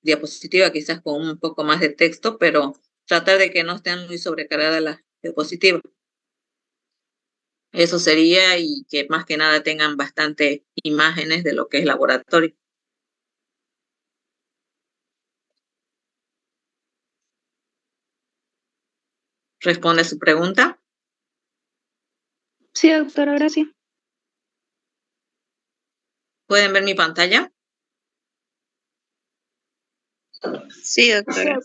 diapositiva, quizás con un poco más de texto, pero tratar de que no estén muy sobrecargadas las diapositivas. Eso sería, y que más que nada tengan bastante imágenes de lo que es laboratorio. ¿Responde su pregunta? Sí, doctora, ahora sí. ¿Pueden ver mi pantalla? Sí, doctora.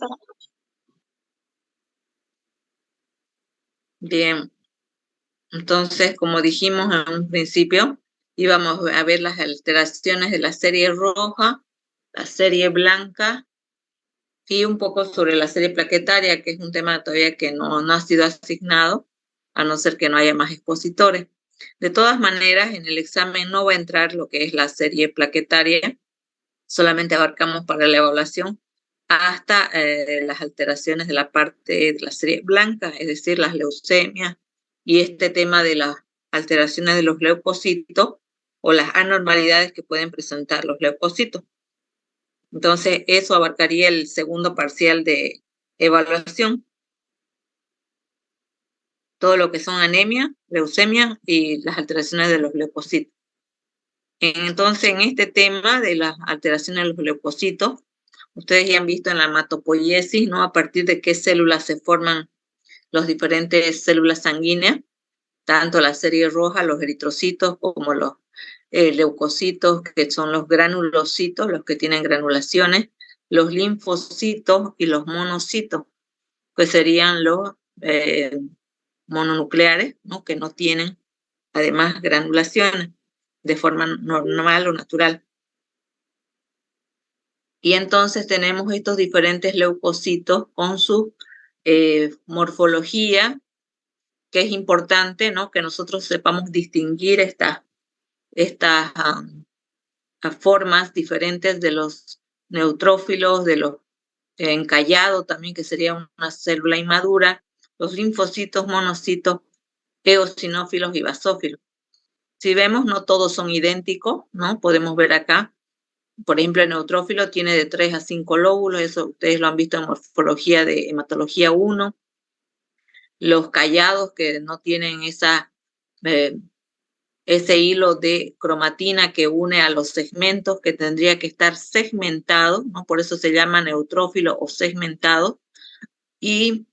Bien. Entonces, como dijimos en un principio, íbamos a ver las alteraciones de la serie roja, la serie blanca y un poco sobre la serie plaquetaria, que es un tema todavía que no ha sido asignado, a no ser que no haya más expositores. De todas maneras, en el examen no va a entrar lo que es la serie plaquetaria, solamente abarcamos para la evaluación hasta las alteraciones de la parte de la serie blanca, es decir, las leucemias y este tema de las alteraciones de los leucocitos o las anormalidades que pueden presentar los leucocitos. Entonces, eso abarcaría el segundo parcial de evaluación. Todo lo que son anemia, leucemia y las alteraciones de los leucocitos. Entonces, en este tema de las alteraciones de los leucocitos, ustedes ya han visto en la hematopoiesis, ¿no? A partir de qué células se forman las diferentes células sanguíneas, tanto la serie roja, los eritrocitos, como los leucocitos, que son los granulocitos, los que tienen granulaciones, los linfocitos y los monocitos, que serían los mononucleares, ¿no? Que no tienen, además, granulaciones de forma normal o natural. Y entonces tenemos estos diferentes leucocitos con su morfología, que es importante, ¿no? Que nosotros sepamos distinguir estas formas diferentes de los neutrófilos, de los encallados también, que sería una célula inmadura, los linfocitos, monocitos, eosinófilos y basófilos. Si vemos, no todos son idénticos, ¿no? Podemos ver acá, por ejemplo, el neutrófilo tiene de 3 a 5 lóbulos, eso ustedes lo han visto en morfología de hematología 1. Los callados que no tienen ese hilo de cromatina que une a los segmentos, que tendría que estar segmentado, ¿no? Por eso se llama neutrófilo o segmentado. Y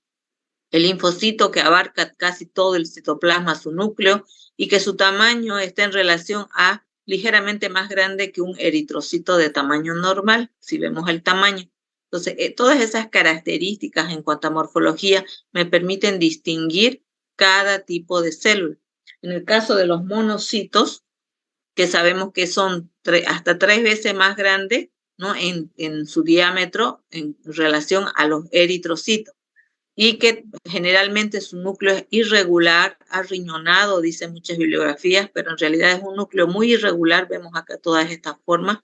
el linfocito, que abarca casi todo el citoplasma, su núcleo, y que su tamaño está en relación a ligeramente más grande que un eritrocito de tamaño normal, si vemos el tamaño. Entonces, todas esas características en cuanto a morfología me permiten distinguir cada tipo de célula. En el caso de los monocitos, que sabemos que son hasta 3 veces más grandes, ¿no? en su diámetro en relación a los eritrocitos, y que generalmente su núcleo es irregular, arriñonado, dicen muchas bibliografías, pero en realidad es un núcleo muy irregular, vemos acá todas estas formas,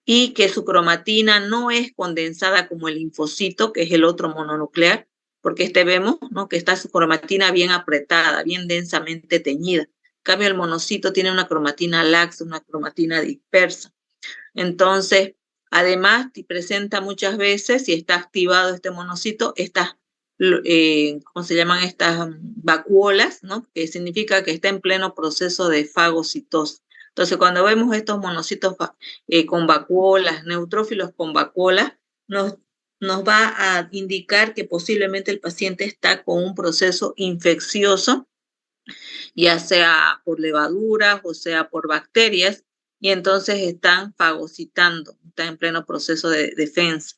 y que su cromatina no es condensada como el linfocito, que es el otro mononuclear, porque vemos, ¿no? Que está su cromatina bien apretada, bien densamente teñida. En cambio, el monocito tiene una cromatina laxa, una cromatina dispersa. Entonces, además, presenta muchas veces, si está activado este monocito, ¿cómo se llaman? Estas vacuolas, ¿no? Que significa que está en pleno proceso de fagocitosis. Entonces, cuando vemos estos monocitos con vacuolas, neutrófilos con vacuolas, nos va a indicar que posiblemente el paciente está con un proceso infeccioso, ya sea por levaduras o sea por bacterias, y entonces están fagocitando, están en pleno proceso de defensa.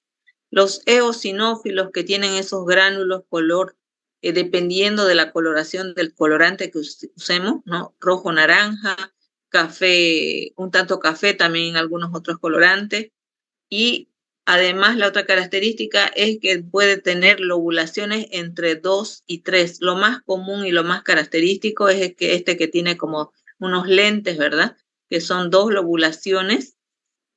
Los eosinófilos, que tienen esos gránulos color, dependiendo de la coloración del colorante que usemos, ¿no? Rojo, naranja, café, un tanto café, también algunos otros colorantes. Y además, la otra característica es que puede tener lobulaciones entre 2 y 3. Lo más común y lo más característico es que que tiene como unos lentes, ¿verdad? Que son 2 lobulaciones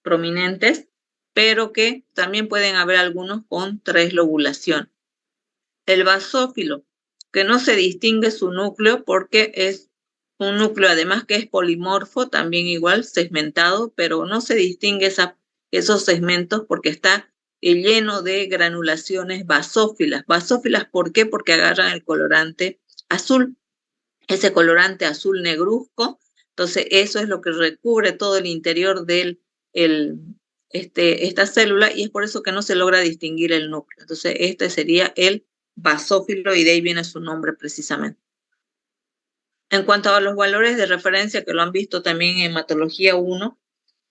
prominentes, pero que también pueden haber algunos con 3 lobulaciones. El basófilo, que no se distingue su núcleo porque es un núcleo, además que es polimorfo, también igual segmentado, pero no se distingue esos segmentos porque está lleno de granulaciones basófilas. Basófilas, ¿por qué? Porque agarran el colorante azul, ese colorante azul negruzco. Entonces, eso es lo que recubre todo el interior de esta célula, y es por eso que no se logra distinguir el núcleo. Entonces, este sería el basófilo y de ahí viene su nombre precisamente. En cuanto a los valores de referencia, que lo han visto también en hematología 1,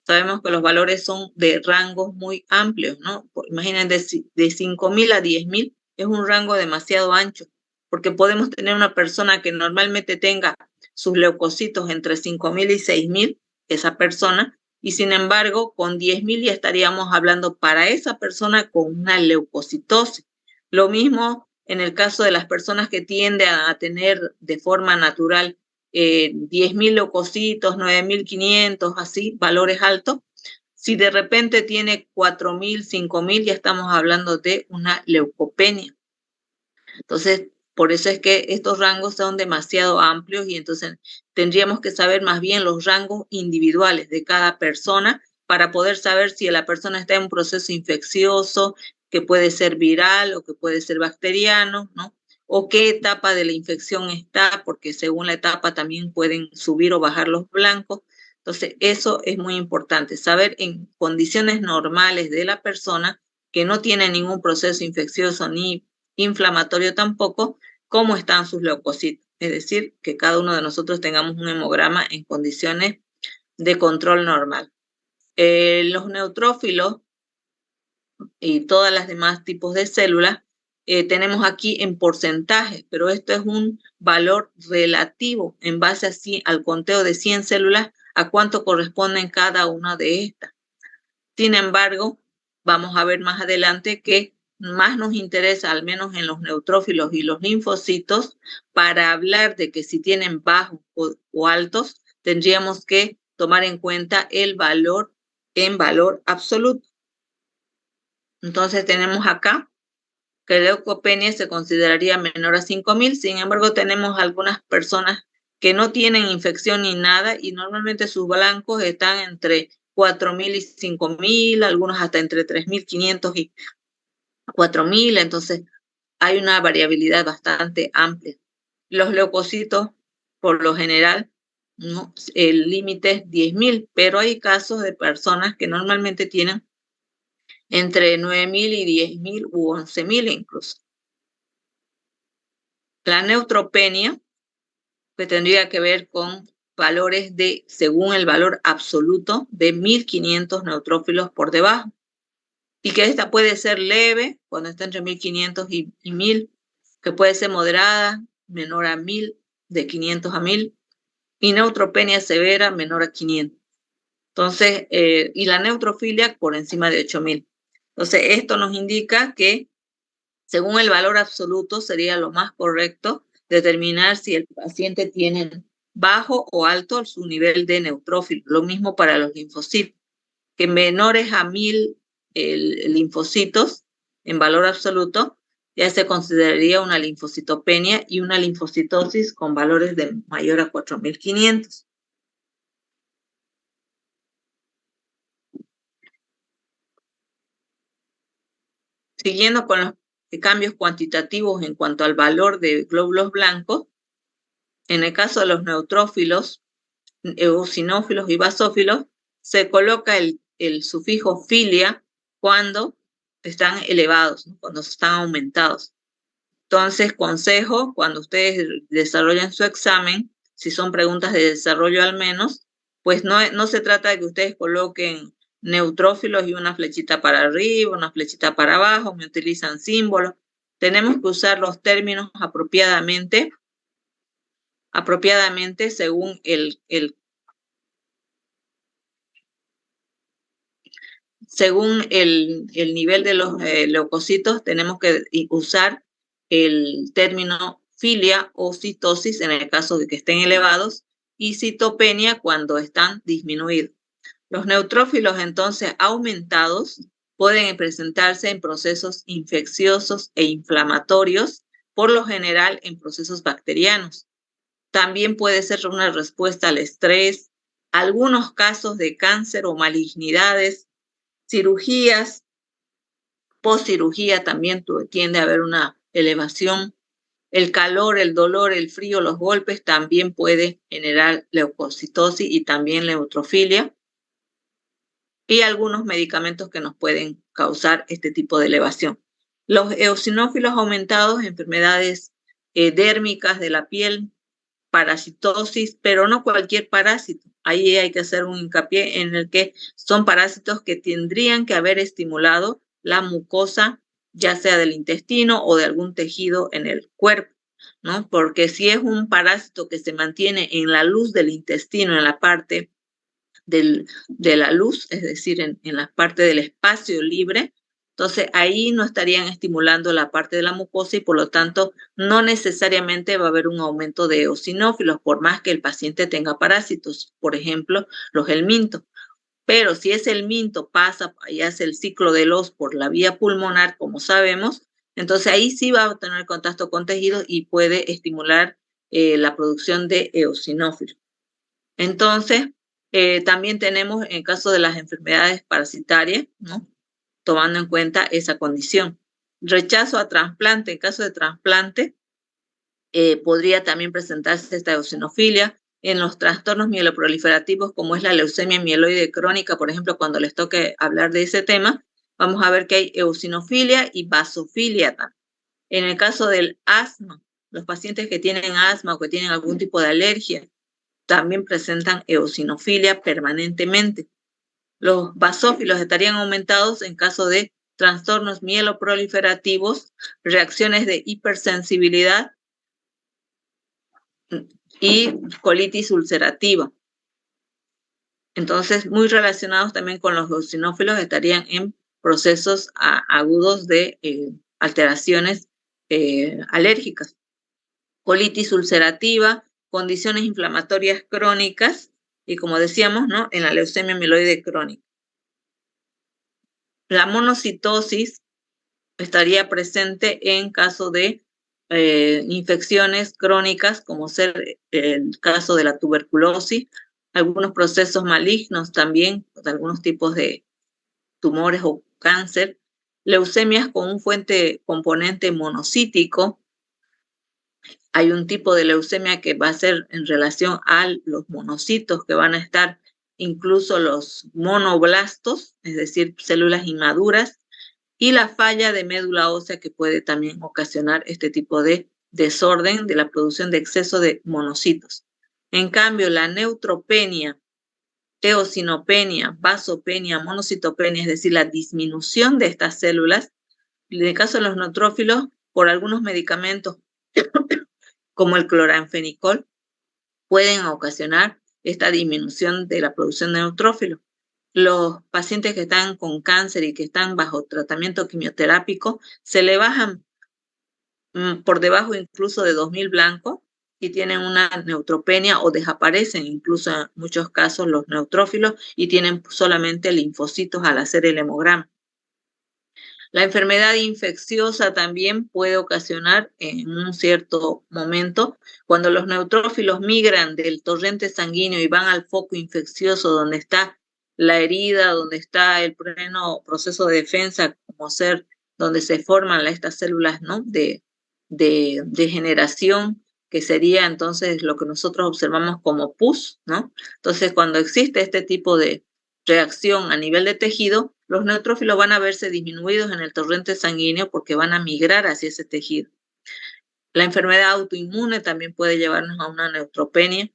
sabemos que los valores son de rangos muy amplios, ¿no? Imagínense, de 5.000 a 10.000 es un rango demasiado ancho, porque podemos tener una persona que normalmente tenga sus leucocitos entre 5.000 y 6.000, esa persona, y sin embargo, con 10.000 ya estaríamos hablando para esa persona con una leucocitosis. Lo mismo en el caso de las personas que tienden a tener de forma natural 10.000 leucocitos, 9.500, así, valores altos. Si de repente tiene 4.000, 5.000, ya estamos hablando de una leucopenia. Entonces, por eso es que estos rangos son demasiado amplios y entonces tendríamos que saber más bien los rangos individuales de cada persona para poder saber si la persona está en un proceso infeccioso, que puede ser viral o que puede ser bacteriano, ¿no? O qué etapa de la infección está, porque según la etapa también pueden subir o bajar los blancos. Entonces, eso es muy importante, saber en condiciones normales de la persona que no tiene ningún proceso infeccioso ni inflamatorio tampoco, cómo están sus leucocitos. Es decir, que cada uno de nosotros tengamos un hemograma en condiciones de control normal. Los neutrófilos y todas las demás tipos de células tenemos aquí en porcentaje, pero esto es un valor relativo en base al conteo de 100 células, a cuánto corresponden cada una de estas. Sin embargo, vamos a ver más adelante que más nos interesa, al menos en los neutrófilos y los linfocitos, para hablar de que si tienen bajos o altos, tendríamos que tomar en cuenta el valor en valor absoluto. Entonces tenemos acá que la leucopenia se consideraría menor a 5.000, sin embargo tenemos algunas personas que no tienen infección ni nada y normalmente sus blancos están entre 4.000 y 5.000, algunos hasta entre 3.500 y 4.000, entonces hay una variabilidad bastante amplia. Los leucocitos, por lo general, ¿no? El límite es 10.000, pero hay casos de personas que normalmente tienen entre 9.000 y 10.000 u 11.000 incluso. La neutropenia, que tendría que ver con valores según el valor absoluto, de 1.500 neutrófilos por debajo. Y que esta puede ser leve, cuando está entre 1.500 y 1.000, que puede ser moderada, menor a 1.000, de 500 a 1.000, y neutropenia severa, menor a 500. Entonces, y la neutrofilia por encima de 8.000. Entonces, esto nos indica que según el valor absoluto sería lo más correcto determinar si el paciente tiene bajo o alto su nivel de neutrófilo. Lo mismo para los linfocitos, que menores a 1.000 linfocitos en valor absoluto ya se consideraría una linfocitopenia y una linfocitosis con valores de mayor a 4.500. Siguiendo con los cambios cuantitativos en cuanto al valor de glóbulos blancos, en el caso de los neutrófilos, eosinófilos y basófilos, se coloca el sufijo filia cuando están elevados, ¿no? Cuando están aumentados. Entonces, consejo, cuando ustedes desarrollen su examen, si son preguntas de desarrollo al menos, pues no se trata de que ustedes coloquen neutrófilos y una flechita para arriba, una flechita para abajo, me utilizan símbolos. Tenemos que usar los términos apropiadamente según el nivel de los leucocitos. Tenemos que usar el término filia o citosis en el caso de que estén elevados y citopenia cuando están disminuidos. Los neutrófilos entonces aumentados pueden presentarse en procesos infecciosos e inflamatorios, por lo general en procesos bacterianos. También puede ser una respuesta al estrés, algunos casos de cáncer o malignidades, cirugías Postcirugía también tiende a haber una elevación. El calor, el dolor, el frío, los golpes también puede generar leucocitosis y también neutrofilia. Y algunos medicamentos que nos pueden causar este tipo de elevación. Los eosinófilos aumentados, enfermedades dérmicas de la piel, parasitosis, pero no cualquier parásito. Ahí hay que hacer un hincapié en el que son parásitos que tendrían que haber estimulado la mucosa, ya sea del intestino o de algún tejido en el cuerpo, ¿no? Porque si es un parásito que se mantiene en la luz del intestino, en la parte de la luz, es decir, en la parte del espacio libre, entonces ahí no estarían estimulando la parte de la mucosa y por lo tanto no necesariamente va a haber un aumento de eosinófilos, por más que el paciente tenga parásitos, por ejemplo, los helmintos. Pero si ese helminto pasa y hace el ciclo de los por la vía pulmonar, como sabemos, entonces ahí sí va a tener contacto con tejidos y puede estimular la producción de eosinófilos. Entonces, también tenemos en caso de las enfermedades parasitarias, ¿no? Tomando en cuenta esa condición. Rechazo a trasplante, en caso de trasplante, podría también presentarse esta eosinofilia. En los trastornos mieloproliferativos, como es la leucemia mieloide crónica, por ejemplo, cuando les toque hablar de ese tema, vamos a ver que hay eosinofilia y basofilia también. En el caso del asma, los pacientes que tienen asma o que tienen algún tipo de alergia, también presentan eosinofilia permanentemente. Los basófilos estarían aumentados en caso de trastornos mieloproliferativos, reacciones de hipersensibilidad y colitis ulcerativa. Entonces, muy relacionados también con los eosinófilos, estarían en procesos agudos de alteraciones alérgicas. Colitis ulcerativa, condiciones inflamatorias crónicas y, como decíamos, ¿no?, en la leucemia mieloide crónica. La monocitosis estaría presente en caso de infecciones crónicas, como ser el caso de la tuberculosis, algunos procesos malignos también, algunos tipos de tumores o cáncer, leucemias con un fuente componente monocítico. Hay un tipo de leucemia que va a ser en relación a los monocitos, que van a estar incluso los monoblastos, es decir, células inmaduras, y la falla de médula ósea que puede también ocasionar este tipo de desorden de la producción de exceso de monocitos. En cambio, la neutropenia, eosinopenia, vasopenia, monocitopenia, es decir, la disminución de estas células, en el caso de los neutrófilos, por algunos medicamentos como el cloranfenicol, pueden ocasionar esta disminución de la producción de neutrófilos. Los pacientes que están con cáncer y que están bajo tratamiento quimioterápico, se le bajan por debajo incluso de 2000 blancos y tienen una neutropenia o desaparecen incluso en muchos casos los neutrófilos y tienen solamente linfocitos al hacer el hemograma. La enfermedad infecciosa también puede ocasionar en un cierto momento, cuando los neutrófilos migran del torrente sanguíneo y van al foco infeccioso donde está la herida, donde está el pleno proceso de defensa, como ser donde se forman estas células, ¿no?, de generación, que sería entonces lo que nosotros observamos como pus, ¿no? Entonces, cuando existe este tipo de reacción a nivel de tejido, los neutrófilos van a verse disminuidos en el torrente sanguíneo porque van a migrar hacia ese tejido. La enfermedad autoinmune también puede llevarnos a una neutropenia.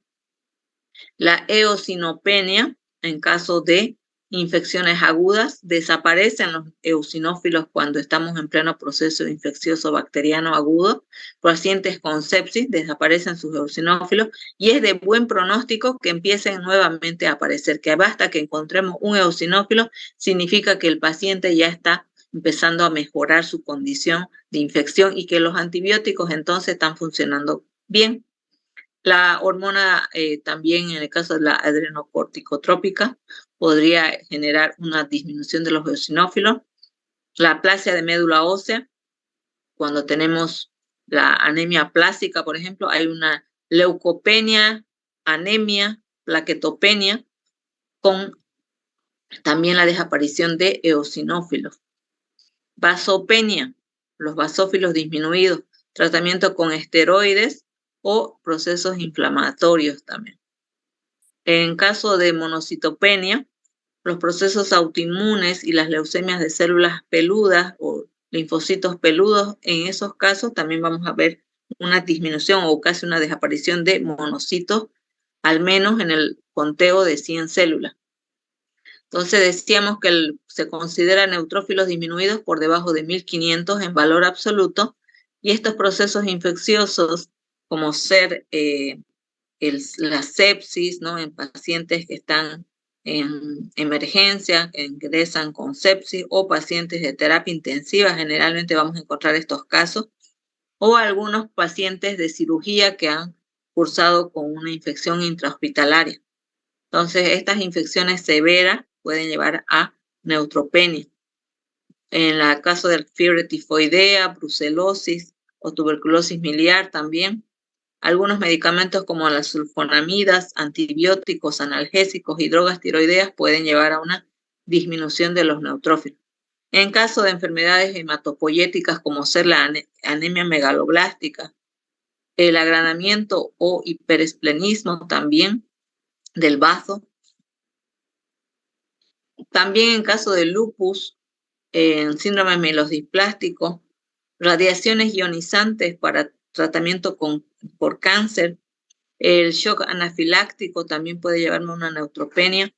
La eosinopenia, en caso de infecciones agudas, desaparecen los eosinófilos cuando estamos en pleno proceso infeccioso bacteriano agudo. Pacientes con sepsis desaparecen sus eosinófilos y es de buen pronóstico que empiecen nuevamente a aparecer, que basta que encontremos un eosinófilo, significa que el paciente ya está empezando a mejorar su condición de infección y que los antibióticos entonces están funcionando bien. La hormona también, en el caso de la adrenocorticotrópica, podría generar una disminución de los eosinófilos. La aplasia de médula ósea, cuando tenemos la anemia plástica, por ejemplo, hay una leucopenia, anemia, plaquetopenia, con también la desaparición de eosinófilos. Vasopenia, los basófilos disminuidos, tratamiento con esteroides o procesos inflamatorios también. En caso de monocitopenia, los procesos autoinmunes y las leucemias de células peludas o linfocitos peludos, en esos casos también vamos a ver una disminución o casi una desaparición de monocitos, al menos en el conteo de 100 células. Entonces decíamos que se considera neutrófilos disminuidos por debajo de 1500 en valor absoluto, y estos procesos infecciosos, como ser la sepsis, ¿no? En pacientes que están en emergencia, que ingresan con sepsis, o pacientes de terapia intensiva, generalmente vamos a encontrar estos casos, o algunos pacientes de cirugía que han cursado con una infección intrahospitalaria. Entonces, estas infecciones severas pueden llevar a neutropenia. En el caso de fiebre tifoidea, brucelosis o tuberculosis miliar también. Algunos medicamentos como las sulfonamidas, antibióticos, analgésicos y drogas tiroideas pueden llevar a una disminución de los neutrófilos. En caso de enfermedades hematopoyéticas como ser la anemia megaloblástica, el agranamiento o hiperesplenismo también del bazo. También en caso de lupus, en síndrome mielodisplástico, radiaciones ionizantes para tratamiento por cáncer, el shock anafiláctico también puede llevarme a una neutropenia,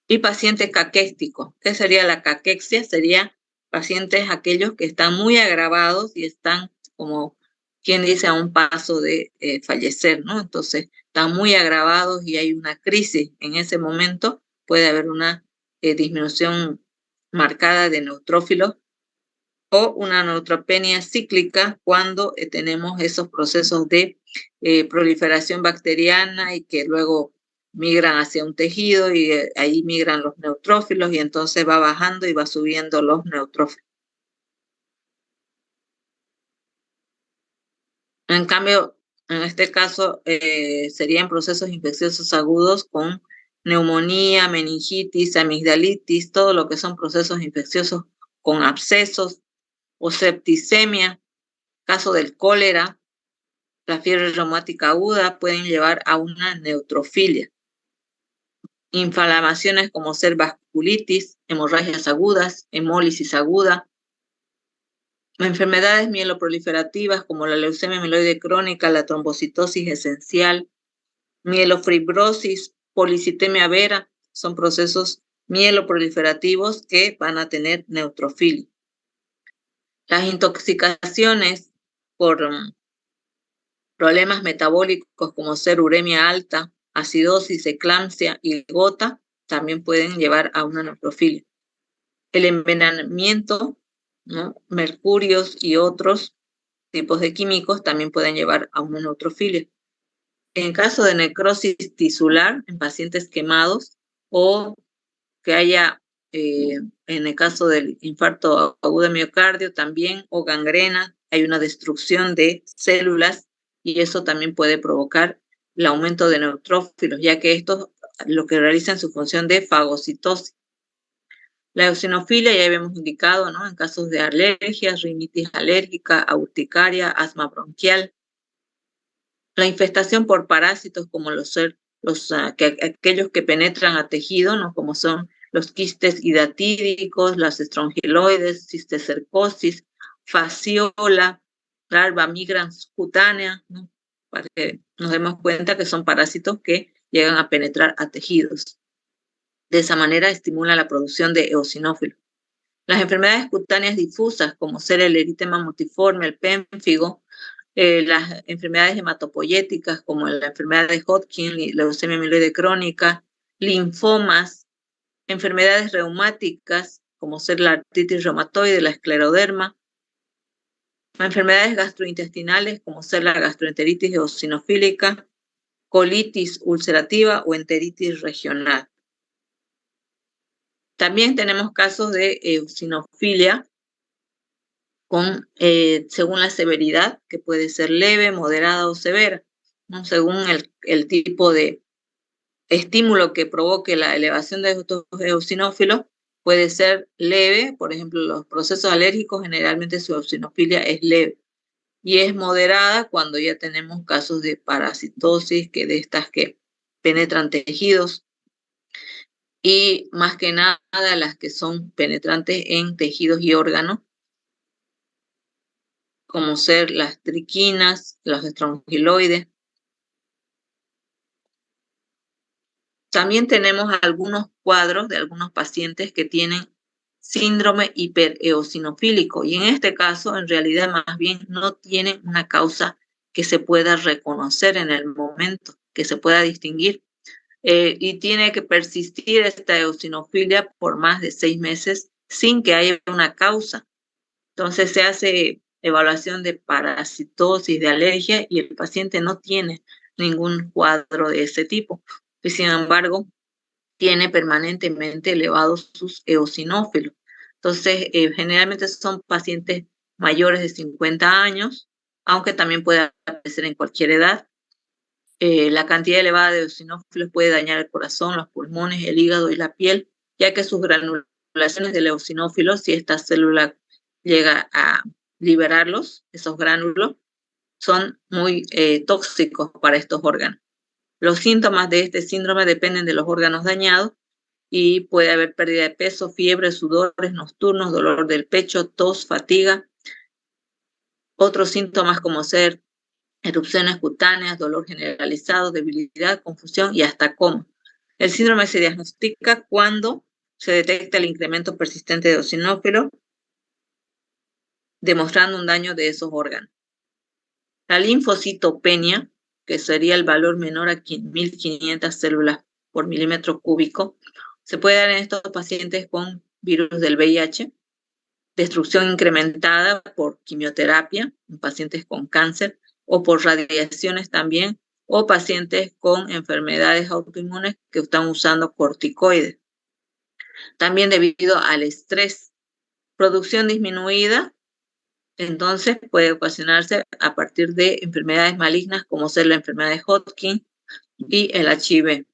y pacientes caquésticos. ¿Qué sería la caquexia? Sería pacientes aquellos que están muy agravados y están, como quien dice, a un paso de fallecer, ¿no? Entonces, están muy agravados y hay una crisis. En ese momento puede haber una disminución marcada de neutrófilos o una neutropenia cíclica cuando tenemos esos procesos de proliferación bacteriana y que luego migran hacia un tejido y ahí migran los neutrófilos y entonces va bajando y va subiendo los neutrófilos. En cambio, en este caso serían procesos infecciosos agudos con neumonía, meningitis, amigdalitis, todo lo que son procesos infecciosos con abscesos o septicemia. Caso del cólera, la fiebre reumática aguda pueden llevar a una neutrofilia. Inflamaciones como ser vasculitis, hemorragias agudas, hemólisis aguda. Enfermedades mieloproliferativas como la leucemia mieloide crónica, la trombocitosis esencial, mielofibrosis, policitemia vera, son procesos mieloproliferativos que van a tener neutrofilia. Las intoxicaciones por problemas metabólicos como ser uremia alta, acidosis, eclampsia y gota también pueden llevar a una neutrofilia. El envenenamiento, ¿no? Mercurios y otros tipos de químicos también pueden llevar a una neutrofilia. En caso de necrosis tisular en pacientes quemados o que haya, en el caso del infarto agudo de miocardio también, o gangrena, hay una destrucción de células y eso también puede provocar el aumento de neutrófilos, ya que estos lo que realizan su función de fagocitosis. La eosinofilia ya habíamos indicado, ¿no? En casos de alergias, rinitis alérgica, urticaria, asma bronquial. La infestación por parásitos como aquellos que penetran a tejido, ¿no? Como son los quistes hidatídicos, las estrongiloides, cisticercosis, fasciola, larva migrans cutánea, ¿no? Para que nos demos cuenta que son parásitos que llegan a penetrar a tejidos. De esa manera estimula la producción de eosinófilos. Las enfermedades cutáneas difusas, como ser el eritema multiforme, el pénfigo, las enfermedades hematopoyéticas, como la enfermedad de Hodgkin, leucemia mieloide crónica, linfomas, enfermedades reumáticas, como ser la artritis reumatoide, la escleroderma, enfermedades gastrointestinales, como ser la gastroenteritis eosinofílica, colitis ulcerativa o enteritis regional. También tenemos casos de eosinofilia según la severidad, que puede ser leve, moderada o severa, ¿no? Según el tipo de estímulo que provoque la elevación de estos eosinófilos, puede ser leve, por ejemplo, los procesos alérgicos, generalmente su eosinofilia es leve, y es moderada cuando ya tenemos casos de parasitosis, que de estas que penetran tejidos, y más que nada las que son penetrantes en tejidos y órganos, como ser las triquinas, los estrongiloides. También tenemos algunos cuadros de algunos pacientes que tienen síndrome hipereosinofílico, y en este caso, en realidad, más bien no tienen una causa que se pueda reconocer en el momento, que se pueda distinguir. Y tiene que persistir esta eosinofilia por más de 6 meses sin que haya una causa. Entonces se hace evaluación de parasitosis, de alergia, y el paciente no tiene ningún cuadro de ese tipo. Y sin embargo, tiene permanentemente elevados sus eosinófilos. Entonces, generalmente son pacientes mayores de 50 años, aunque también puede aparecer en cualquier edad. La cantidad elevada de eosinófilos puede dañar el corazón, los pulmones, el hígado y la piel, ya que sus granulaciones del eosinófilo, si esta célula llega a liberarlos, esos gránulos, son muy tóxicos para estos órganos. Los síntomas de este síndrome dependen de los órganos dañados, y puede haber pérdida de peso, fiebre, sudores nocturnos, dolor del pecho, tos, fatiga. Otros síntomas como ser erupciones cutáneas, dolor generalizado, debilidad, confusión y hasta coma. El síndrome se diagnostica cuando se detecta el incremento persistente de eosinófilos, demostrando un daño de esos órganos. La linfocitopenia, que sería el valor menor a 1.500 células por milímetro cúbico, se puede dar en estos pacientes con virus del VIH, destrucción incrementada por quimioterapia en pacientes con cáncer, o por radiaciones también, o pacientes con enfermedades autoinmunes que están usando corticoides. También debido al estrés, producción disminuida, entonces puede ocasionarse a partir de enfermedades malignas como ser la enfermedad de Hodgkin y el HIV.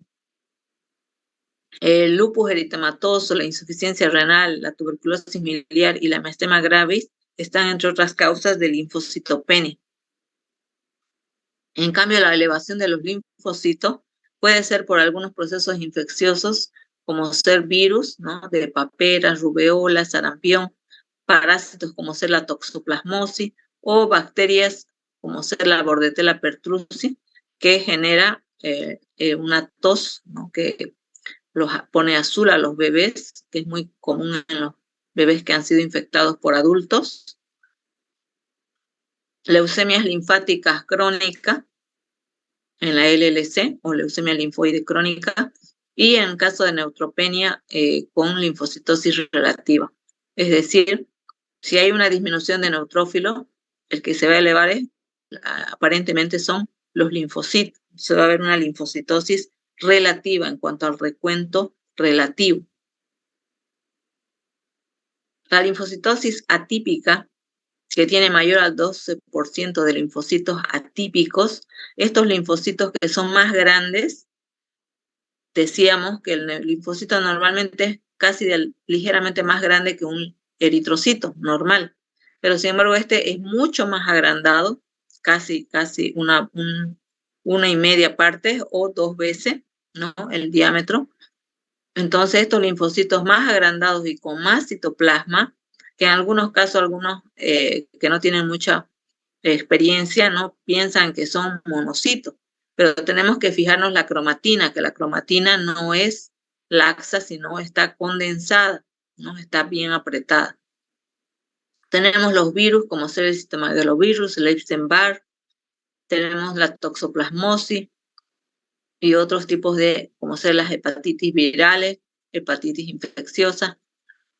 El lupus eritematoso, la insuficiencia renal, la tuberculosis miliar y la miastenia gravis están entre otras causas de linfocitopenia. En cambio, la elevación de los linfocitos puede ser por algunos procesos infecciosos, como ser virus, ¿no?, de papera, rubeola, sarampión, parásitos como ser la toxoplasmosis, o bacterias como ser la Bordetella pertussis, que genera una tos, ¿no?, que los pone azul a los bebés, que es muy común en los bebés que han sido infectados por adultos. Leucemias linfáticas crónicas en la LLC, o leucemia linfoide crónica, y en caso de neutropenia con linfocitosis relativa. Es decir, si hay una disminución de neutrófilos, el que se va a elevar aparentemente son los linfocitos. Se va a ver una linfocitosis relativa en cuanto al recuento relativo. La linfocitosis atípica, que tiene mayor al 12% de linfocitos atípicos, estos linfocitos que son más grandes, decíamos que el linfocito normalmente es casi ligeramente más grande que un eritrocito normal, pero sin embargo este es mucho más agrandado, casi una y media parte o 2 veces, ¿no?, el diámetro. Entonces estos linfocitos más agrandados y con más citoplasma, que en algunos casos algunos que no tienen mucha experiencia, no piensan que son monocitos, pero tenemos que fijarnos la cromatina, que la cromatina no es laxa, sino está condensada, no está bien apretada. Tenemos los virus como ser el citomegalovirus, el Epstein-Barr, tenemos la toxoplasmosis y otros tipos de, como ser las hepatitis virales, hepatitis infecciosa,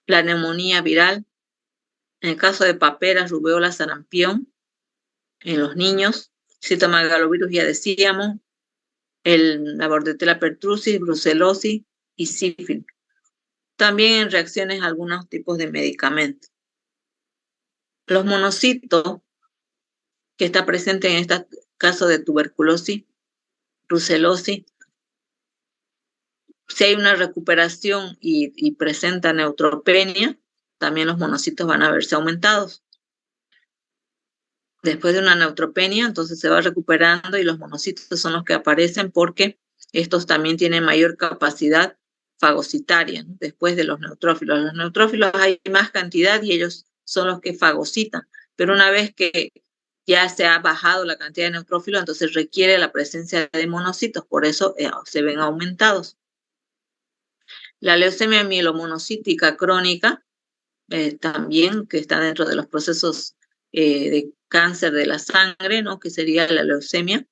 la neumonía viral. En el caso de paperas, rubeola, sarampión, en los niños, citomegalovirus ya decíamos, la Bordetella pertussis, brucelosis y sífilis. También en reacciones a algunos tipos de medicamentos. Los monocitos, que está presente en este caso de tuberculosis, brucelosis, Si hay una recuperación y presenta neutropenia, también los monocitos van a verse aumentados. Después de una neutropenia, entonces se va recuperando y los monocitos son los que aparecen porque estos también tienen mayor capacidad fagocitaria, ¿no? Después de los neutrófilos. Los neutrófilos hay más cantidad y ellos son los que fagocitan, pero una vez que ya se ha bajado la cantidad de neutrófilos, entonces requiere la presencia de monocitos, por eso se ven aumentados. La leucemia mielomonocítica crónica, también que está dentro de los procesos de cáncer de la sangre, ¿no? Que sería la leucemia.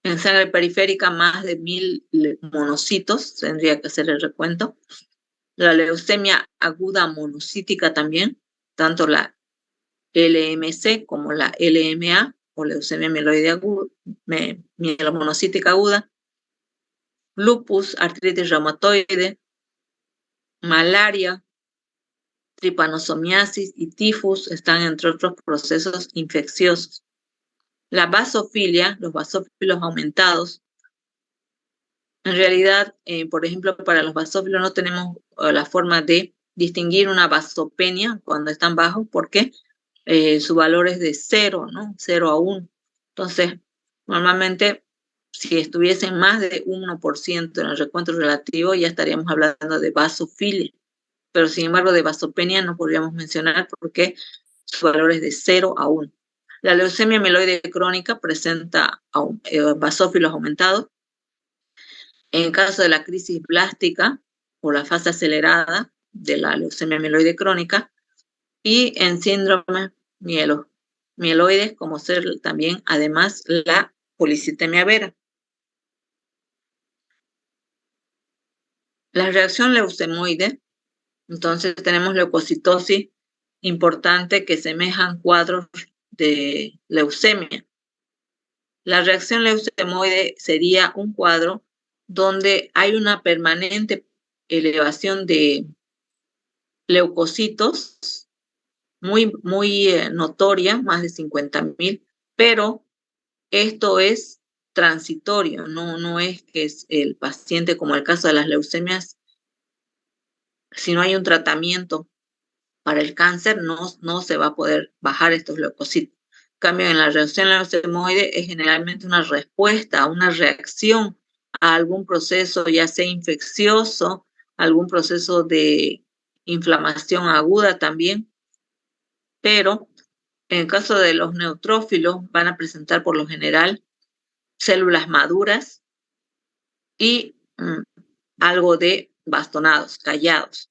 En sangre periférica, más de 1000 monocitos, tendría que hacer el recuento. La leucemia aguda monocítica también, tanto la LMC como la LMA, o leucemia mieloide aguda, mielomonocítica aguda. Lupus, artritis reumatoide, malaria, tripanosomiasis y tifus están entre otros procesos infecciosos. La basofilia, los basófilos aumentados, en realidad, por ejemplo, para los basófilos no tenemos la forma de distinguir una basopenia cuando están bajos porque su valor es de 0, ¿no? 0 a 1. Entonces, normalmente, si estuviesen más de 1% en el recuento relativo, ya estaríamos hablando de basofilia. Pero sin embargo de basopenia no podríamos mencionar porque su valor es de 0 a 1. La leucemia mieloide crónica presenta basófilos aumentados. En caso de la crisis blástica o la fase acelerada de la leucemia mieloide crónica, y en síndromes mieloides, como ser también además la policitemia vera. La reacción leucemoide, entonces tenemos leucocitosis importante que semejan cuadros de leucemia. La reacción leucemoide sería un cuadro donde hay una permanente elevación de leucocitos muy notoria, más de 50.000, pero esto es transitorio, no es que es el paciente, como el caso de las leucemias, si no hay un tratamiento para el cáncer, no se va a poder bajar estos leucocitos. En cambio, en la reacción leucemoide es generalmente una respuesta, una reacción a algún proceso, ya sea infeccioso, algún proceso de inflamación aguda también, pero en el caso de los neutrófilos van a presentar por lo general células maduras y algo de bastonados, callados.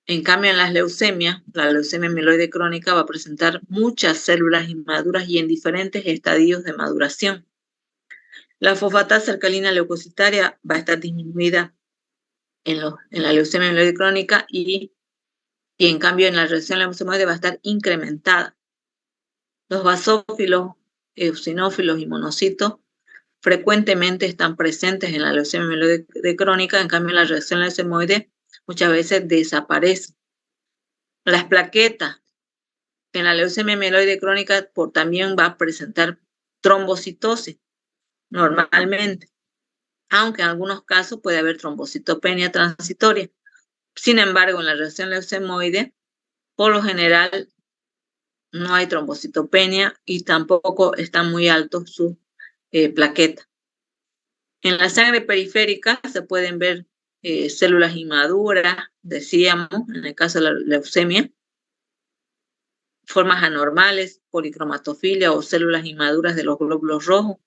En cambio, en las leucemias, la leucemia mieloide crónica va a presentar muchas células inmaduras y en diferentes estadios de maduración. La fosfatasa alcalina leucocitaria va a estar disminuida en la leucemia mieloide crónica y en cambio en la reacción leucemoide va a estar incrementada. Los basófilos, eosinófilos y monocitos frecuentemente están presentes en la leucemia mieloide crónica, en cambio en la reacción leucemoide muchas veces desaparecen. Las plaquetas en la leucemia mieloide crónica también va a presentar trombocitosis normalmente, aunque en algunos casos puede haber trombocitopenia transitoria. Sin embargo, en la reacción leucemoide, por lo general, no hay trombocitopenia y tampoco están muy altos sus plaquetas. En la sangre periférica se pueden ver células inmaduras, decíamos, en el caso de la leucemia, formas anormales, policromatofilia o células inmaduras de los glóbulos rojos.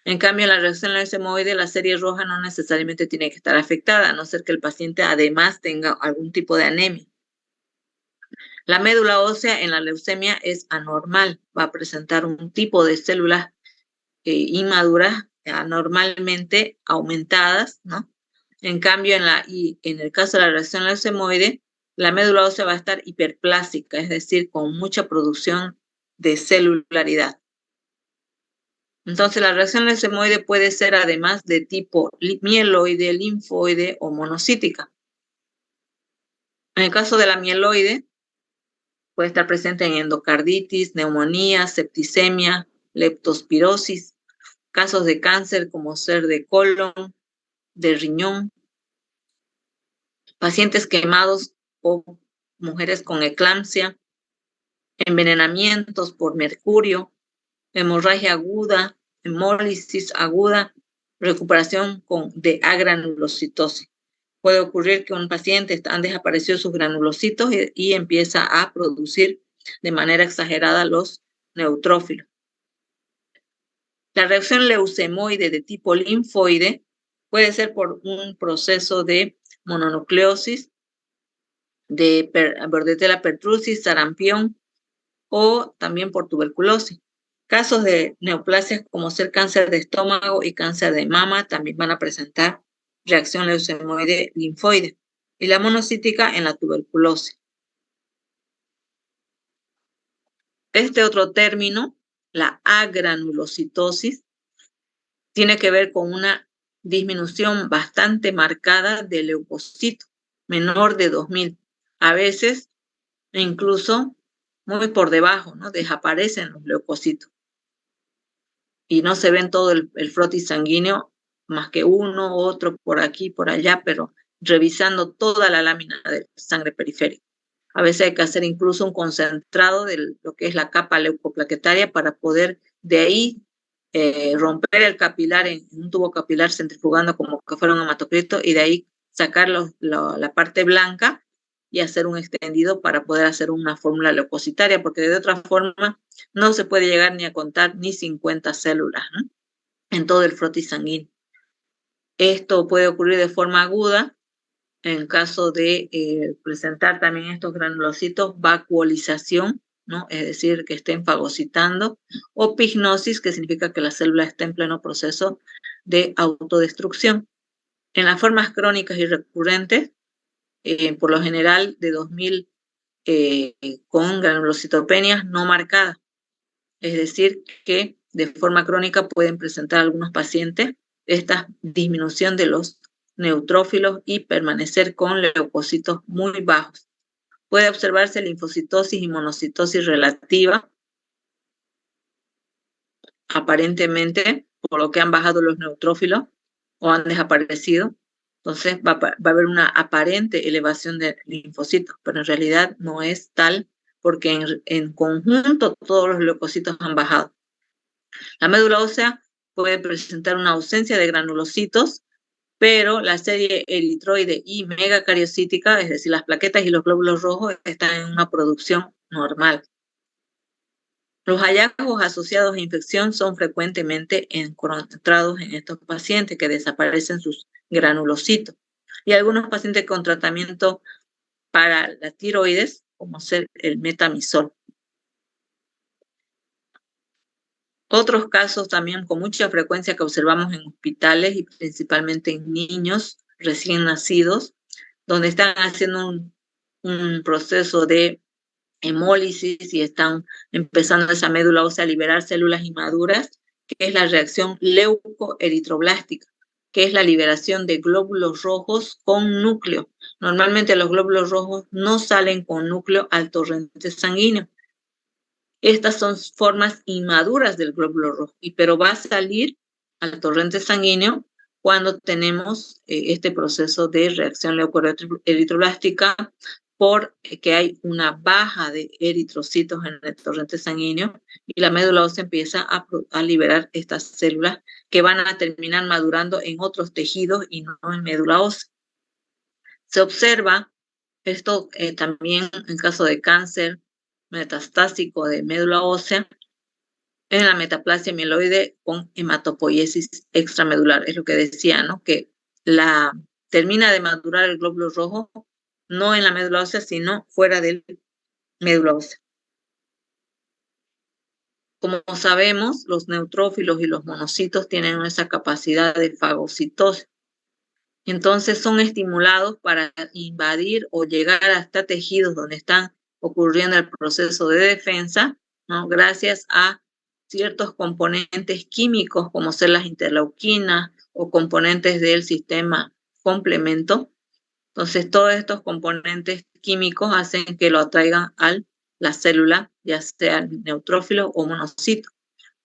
En cambio, en la reacción leucemoide, la serie roja no necesariamente tiene que estar afectada, a no ser que el paciente además tenga algún tipo de anemia. La médula ósea en la leucemia es anormal, va a presentar un tipo de células inmaduras anormalmente aumentadas, ¿no? En cambio, en el caso de la reacción leucemoide, la médula ósea va a estar hiperplásica, es decir, con mucha producción de celularidad. Entonces, la reacción leucemoide puede ser además de tipo mieloide, linfoide o monocítica. En el caso de la mieloide, puede estar presente en endocarditis, neumonía, septicemia, leptospirosis, casos de cáncer como ser de colon, de riñón, pacientes quemados o mujeres con eclampsia, envenenamientos por mercurio, hemorragia aguda, hemólisis aguda, recuperación de agranulocitosis. Puede ocurrir que un paciente han desaparecido sus granulocitos y empieza a producir de manera exagerada los neutrófilos. La reacción leucemoide de tipo linfoide puede ser por un proceso de mononucleosis, de Bordetella pertussis, sarampión o también por tuberculosis. Casos de neoplasias como ser cáncer de estómago y cáncer de mama también van a presentar reacción leucemoide linfoide y la monocítica en la tuberculosis. Este otro término, la agranulocitosis, tiene que ver con una disminución bastante marcada del leucocito, menor de 2000. A veces, incluso muy por debajo, ¿no? Desaparecen los leucocitos. Y no se ven todo el frotis sanguíneo, más que uno, otro por aquí, por allá, pero revisando toda la lámina de sangre periférica. A veces hay que hacer incluso un concentrado de lo que es la capa leucoplaquetaria para poder de ahí romper el capilar en un tubo capilar centrifugando como que fuera un hematocrito y de ahí sacar la parte blanca y hacer un extendido para poder hacer una fórmula leucocitaria, porque de otra forma no se puede llegar ni a contar ni 50 células, ¿no? En todo el frotis sanguíneo. Esto puede ocurrir de forma aguda en caso de presentar también estos granulocitos, vacuolización, ¿no? Es decir, que estén fagocitando, o pignosis, que significa que la célula está en pleno proceso de autodestrucción. En las formas crónicas y recurrentes, por lo general de 2000 con granulocitopenias no marcadas, es decir, que de forma crónica pueden presentar algunos pacientes esta disminución de los neutrófilos y permanecer con leucocitos muy bajos. Puede observarse linfocitosis y monocitosis relativa, aparentemente, por lo que han bajado los neutrófilos o han desaparecido. Entonces va a haber una aparente elevación de linfocitos, pero en realidad no es tal porque en conjunto todos los leucocitos han bajado. La médula ósea puede presentar una ausencia de granulocitos, pero la serie eritroide y megacariocítica, es decir, las plaquetas y los glóbulos rojos, están en una producción normal. Los hallazgos asociados a infección son frecuentemente encontrados en estos pacientes que desaparecen sus granulocitos. Y algunos pacientes con tratamiento para la tiroides, como ser el metamizol. Otros casos también con mucha frecuencia que observamos en hospitales y principalmente en niños recién nacidos, donde están haciendo un proceso de hemólisis y están empezando esa médula ósea a liberar células inmaduras, que es la reacción leucoeritroblástica, que es la liberación de glóbulos rojos con núcleo. Normalmente los glóbulos rojos no salen con núcleo al torrente sanguíneo. Estas son formas inmaduras del glóbulo rojo, pero va a salir al torrente sanguíneo cuando tenemos este proceso de reacción leucoeritroblástica porque hay una baja de eritrocitos en el torrente sanguíneo y la médula ósea empieza a liberar estas células que van a terminar madurando en otros tejidos y no en médula ósea. Se observa esto también en caso de cáncer metastásico de médula ósea, en la metaplasia mieloide con hematopoiesis extramedular. Es lo que decía, ¿no? Que termina de madurar el glóbulo rojo, no en la médula ósea, sino fuera del médula ósea. Como sabemos, los neutrófilos y los monocitos tienen esa capacidad de fagocitosis. Entonces son estimulados para invadir o llegar hasta tejidos donde están ocurriendo el proceso de defensa, ¿no? Gracias a ciertos componentes químicos como ser las interleuquinas o componentes del sistema complemento. Entonces todos estos componentes químicos hacen que lo atraigan a la célula, ya sea neutrófilo o monocito.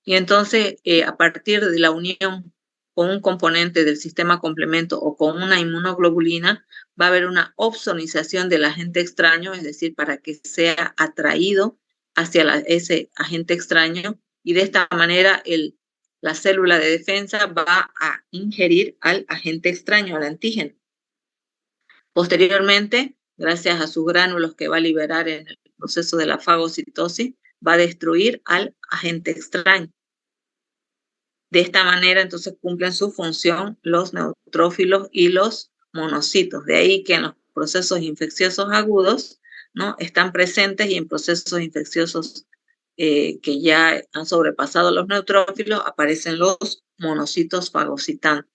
Y entonces a partir de la unión con un componente del sistema complemento o con una inmunoglobulina, va a haber una opsonización del agente extraño, es decir, para que sea atraído hacia ese agente extraño, y de esta manera la célula de defensa va a ingerir al agente extraño, al antígeno. Posteriormente, gracias a sus gránulos que va a liberar en el proceso de la fagocitosis, va a destruir al agente extraño. De esta manera, entonces, cumplen su función los neutrófilos y los monocitos. De ahí que en los procesos infecciosos agudos, ¿no?, están presentes, y en procesos infecciosos que ya han sobrepasado los neutrófilos, aparecen los monocitos fagocitantes.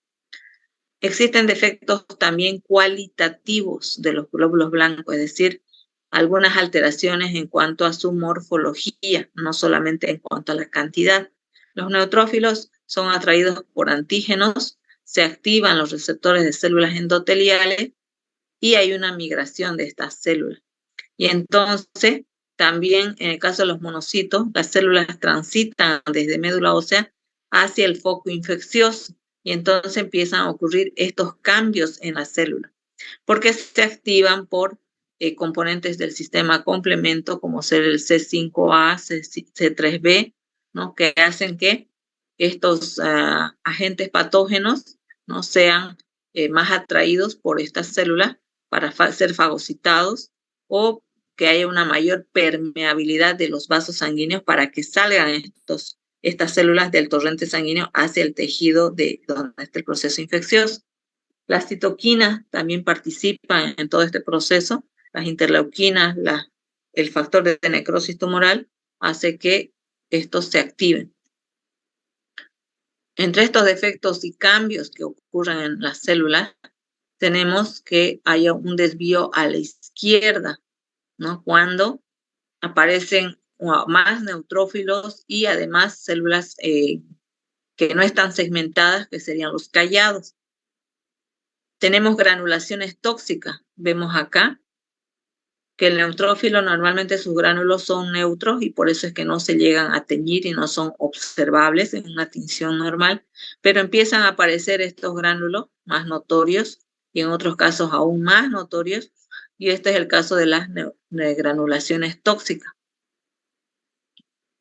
Existen defectos también cualitativos de los glóbulos blancos, es decir, algunas alteraciones en cuanto a su morfología, no solamente en cuanto a la cantidad. Los neutrófilos son atraídos por antígenos, se activan los receptores de células endoteliales y hay una migración de estas células. Y entonces, también en el caso de los monocitos, las células transitan desde médula ósea hacia el foco infeccioso, y entonces empiezan a ocurrir estos cambios en la célula, porque se activan por componentes del sistema complemento, como ser el C5A, C3B, ¿no?, que hacen que estos agentes patógenos, ¿no?, sean más atraídos por estas células para ser fagocitados, o que haya una mayor permeabilidad de los vasos sanguíneos para que salgan estas células del torrente sanguíneo hacia el tejido de donde está el proceso infeccioso. Las citoquinas también participan en todo este proceso. Las interleuquinas, el factor de necrosis tumoral, hace que estos se activen. Entre estos defectos y cambios que ocurren en las células, tenemos que haya un desvío a la izquierda, ¿no?, cuando aparecen más neutrófilos y además células que no están segmentadas, que serían los callados. Tenemos granulaciones tóxicas. Vemos acá que el neutrófilo, normalmente sus gránulos son neutros, y por eso es que no se llegan a teñir y no son observables en una tinción normal, pero empiezan a aparecer estos gránulos más notorios, y en otros casos aún más notorios, y este es el caso de las granulaciones tóxicas.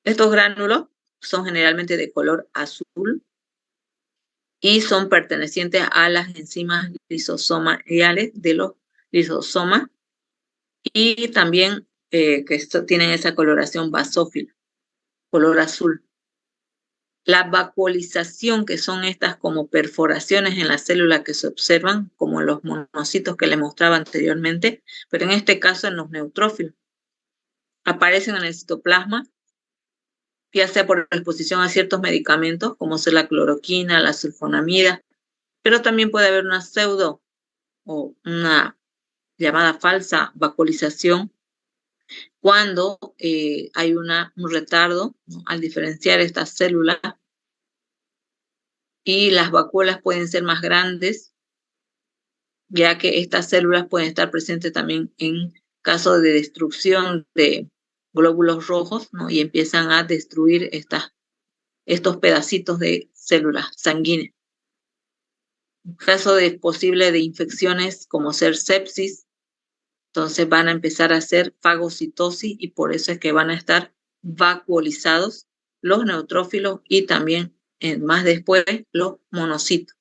Estos gránulos son generalmente de color azul y son pertenecientes a las enzimas lisosomales de los lisosomas, y también que tienen esa coloración basófila, color azul. La vacuolización, que son estas como perforaciones en la célula que se observan, como en los monocitos que les mostraba anteriormente, pero en este caso en los neutrófilos. Aparecen en el citoplasma, ya sea por exposición a ciertos medicamentos, como ser la cloroquina, la sulfonamida, pero también puede haber una pseudo o una llamada falsa vacuolización, cuando hay un retardo, ¿no?, al diferenciar estas células, y las vacuolas pueden ser más grandes, ya que estas células pueden estar presentes también en caso de destrucción de glóbulos rojos, ¿no?, y empiezan a destruir estos pedacitos de células sanguíneas. En caso de posible de infecciones como ser sepsis, entonces van a empezar a hacer fagocitosis, y por eso es que van a estar vacuolizados los neutrófilos y también más después los monocitos.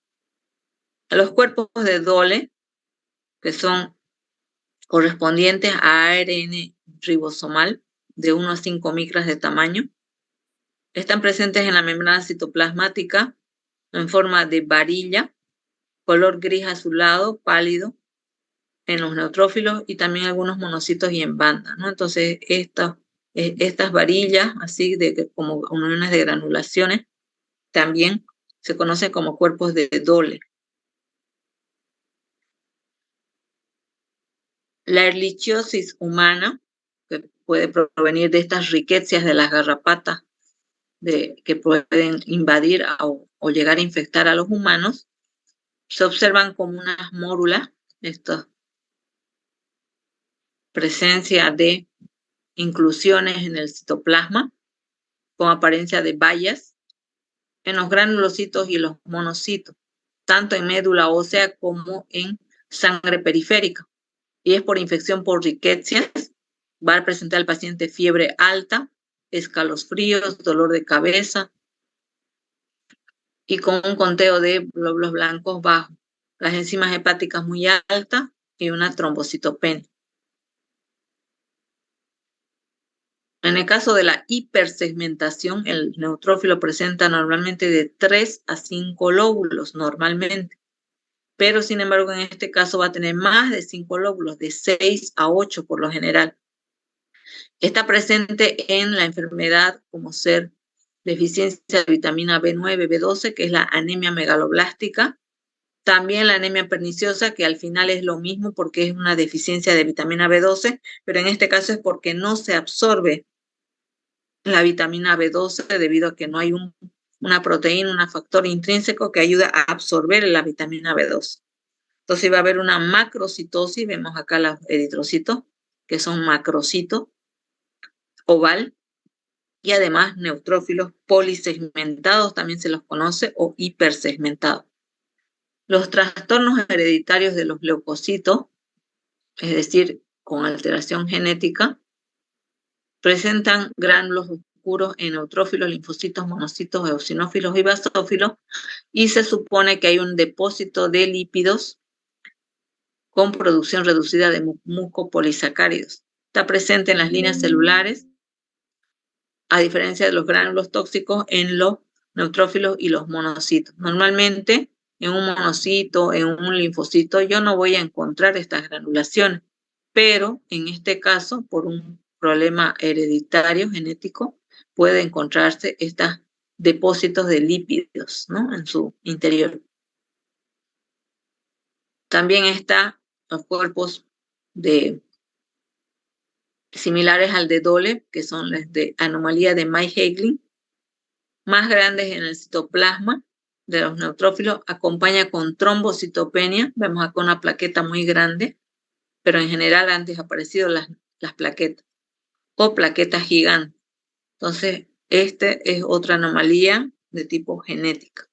Los cuerpos de Dole, que son correspondientes a ARN ribosomal de 1 a 5 micras de tamaño, están presentes en la membrana citoplasmática en forma de varilla, color gris azulado pálido en los neutrófilos, y también algunos monocitos y en banda, ¿no? Entonces, estas varillas, así como uniones de granulaciones, también se conocen como cuerpos de Dole. La erlichiosis humana, que puede provenir de estas riquecias de las garrapatas que pueden invadir o llegar a infectar a los humanos, se observan como unas mórulas, esta presencia de inclusiones en el citoplasma con apariencia de bayas, en los granulocitos y los monocitos, tanto en médula ósea como en sangre periférica. Y es por infección por riquecias. Va a presentar al paciente fiebre alta, escalofríos, dolor de cabeza y con un conteo de glóbulos blancos bajo, las enzimas hepáticas muy altas y una trombocitopenia. En el caso de la hipersegmentación, el neutrófilo presenta normalmente de 3 a 5 lóbulos normalmente, pero sin embargo en este caso va a tener más de 5 lóbulos, de 6 a 8 por lo general. Está presente en la enfermedad como ser deficiencia de vitamina B9, B12, que es la anemia megaloblástica. También la anemia perniciosa, que al final es lo mismo porque es una deficiencia de vitamina B12, pero en este caso es porque no se absorbe la vitamina B12 debido a que no hay una proteína, un factor intrínseco que ayuda a absorber la vitamina B12. Entonces va a haber una macrocitosis, vemos acá los eritrocitos, que son macrocitos, oval, y además neutrófilos polisegmentados, también se los conoce, o hipersegmentados. Los trastornos hereditarios de los leucocitos, es decir, con alteración genética, presentan gránulos oscuros en neutrófilos, linfocitos, monocitos, eosinófilos y basófilos, y se supone que hay un depósito de lípidos con producción reducida de mucopolisacáridos. Está presente en las líneas celulares, a diferencia de los gránulos tóxicos en los neutrófilos y los monocitos. Normalmente, en un monocito, en un linfocito, yo no voy a encontrar estas granulaciones, pero en este caso, por un problema hereditario genético, puede encontrarse estos depósitos de lípidos, ¿no?, en su interior. También están los cuerpos similares al de Dole, que son las de anomalía de May-Hagelin, más grandes en el citoplasma de los neutrófilos, acompaña con trombocitopenia. Vemos acá una plaqueta muy grande, pero en general han desaparecido las plaquetas, o plaquetas gigantes. Entonces, este es otra anomalía de tipo genética.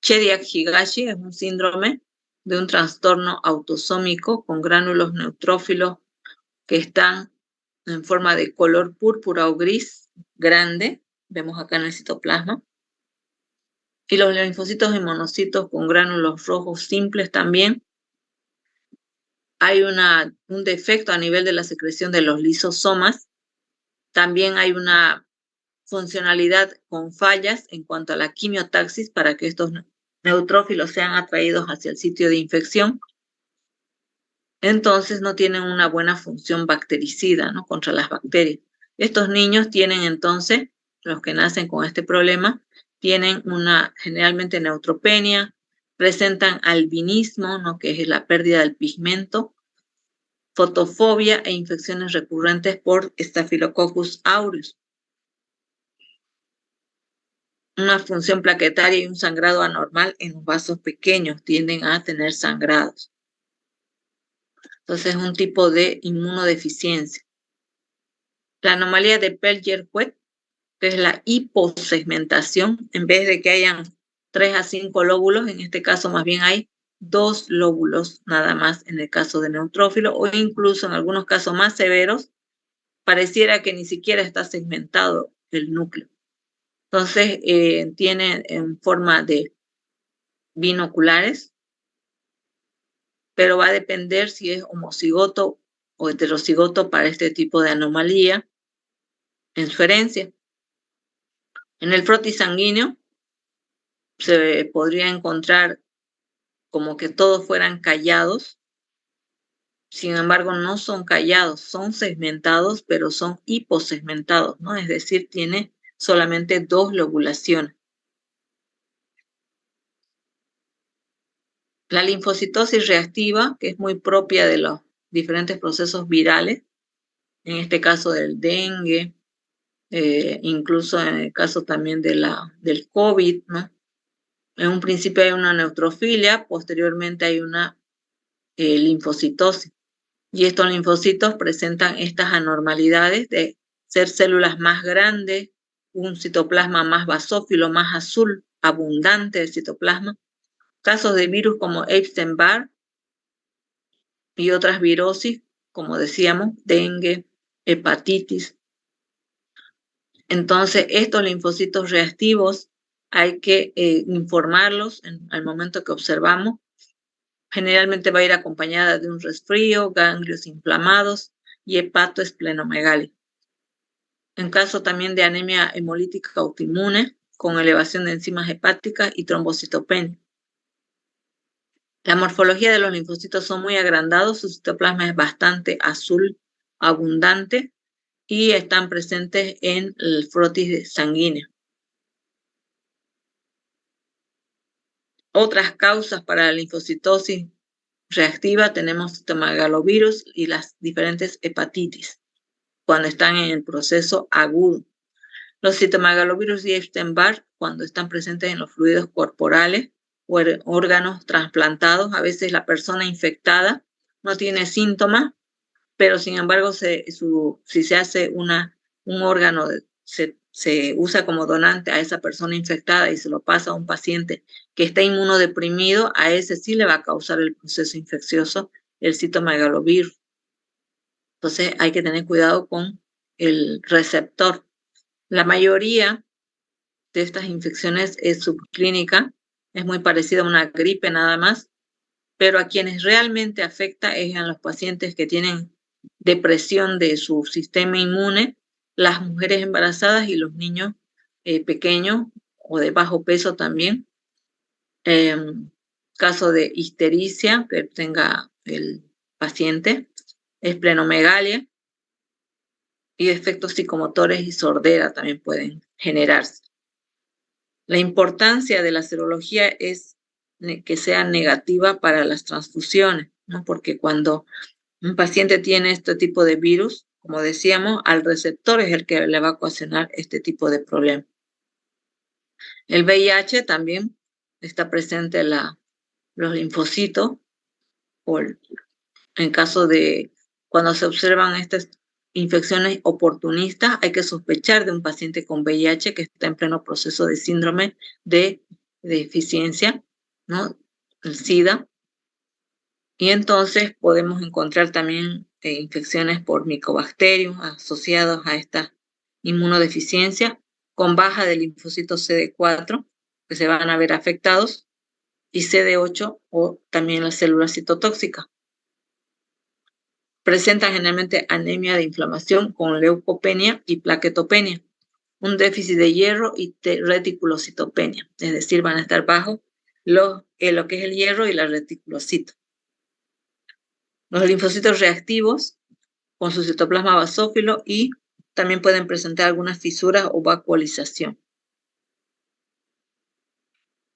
Chediak-Higashi es un síndrome de un trastorno autosómico con gránulos neutrófilos que están en forma de color púrpura o gris grande, vemos acá en el citoplasma, y los linfocitos y monocitos con gránulos rojos simples también. Hay un defecto a nivel de la secreción de los lisosomas. También hay una funcionalidad con fallas en cuanto a la quimiotaxis para que estos neutrófilos sean atraídos hacia el sitio de infección. Entonces no tienen una buena función bactericida, ¿no?, contra las bacterias. Estos niños tienen entonces, los que nacen con este problema, tienen generalmente neutropenia, presentan albinismo, ¿no?, que es la pérdida del pigmento, fotofobia e infecciones recurrentes por Staphylococcus aureus. Una función plaquetaria y un sangrado anormal en los vasos pequeños, tienden a tener sangrados. Entonces es un tipo de inmunodeficiencia. La anomalía de Pellier-Huet, que es la hiposegmentación, en vez de que hayan 3 a 5 lóbulos, en este caso más bien hay 2 lóbulos nada más en el caso de neutrófilo, o incluso en algunos casos más severos, pareciera que ni siquiera está segmentado el núcleo. Entonces tiene en forma de binoculares, pero va a depender si es homocigoto o heterocigoto para este tipo de anomalía en su herencia. En el frotis sanguíneo se podría encontrar como que todos fueran callados. Sin embargo, no son callados, son segmentados, pero son hiposegmentados, ¿no? Es decir, tiene solamente 2 lobulaciones. La linfocitosis reactiva, que es muy propia de los diferentes procesos virales, en este caso del dengue, incluso en el caso también del COVID, ¿no? En un principio hay una neutrofilia, posteriormente hay una linfocitosis. Y estos linfocitos presentan estas anormalidades de ser células más grandes, un citoplasma más basófilo, más azul, abundante de citoplasma. Casos de virus como Epstein-Barr y otras virosis, como decíamos, dengue, hepatitis. Entonces, estos linfocitos reactivos hay que informarlos al momento que observamos. Generalmente va a ir acompañada de un resfrío, ganglios inflamados y hepatoesplenomegalia. En caso también de anemia hemolítica autoinmune, con elevación de enzimas hepáticas y trombocitopenia. La morfología de los linfocitos son muy agrandados, su citoplasma es bastante azul, abundante, y están presentes en el frotis sanguíneo. Otras causas para la linfocitosis reactiva tenemos citomegalovirus y las diferentes hepatitis, cuando están en el proceso agudo. Los citomegalovirus y Epstein-Barr, cuando están presentes en los fluidos corporales o órganos trasplantados, a veces la persona infectada no tiene síntomas, pero sin embargo si se hace un órgano, se usa como donante a esa persona infectada y se lo pasa a un paciente que está inmunodeprimido, a ese sí le va a causar el proceso infeccioso el citomegalovirus. Entonces hay que tener cuidado con el receptor. La mayoría de estas infecciones es subclínica, es muy parecida a una gripe nada más, pero a quienes realmente afecta es a los pacientes que tienen depresión de su sistema inmune, las mujeres embarazadas y los niños pequeños o de bajo peso también. Caso de histericia que tenga el paciente, esplenomegalia y efectos psicomotores y sordera también pueden generarse. La importancia de la serología es que sea negativa para las transfusiones, ¿no? Porque cuando un paciente tiene este tipo de virus, como decíamos, al receptor es el que le va a ocasionar este tipo de problema. El VIH también está presente en los linfocitos, en caso de cuando se observan estas infecciones oportunistas, hay que sospechar de un paciente con VIH que está en pleno proceso de síndrome de deficiencia, ¿no? El SIDA. Y entonces podemos encontrar también infecciones por micobacterium asociados a esta inmunodeficiencia, con baja del linfocito CD4, que se van a ver afectados, y CD8 o también las células citotóxicas. Presentan generalmente anemia de inflamación con leucopenia y plaquetopenia, un déficit de hierro y reticulocitopenia, es decir, van a estar bajo lo que es el hierro y la reticulocito. Los linfocitos reactivos con su citoplasma basófilo y también pueden presentar algunas fisuras o vacuolización.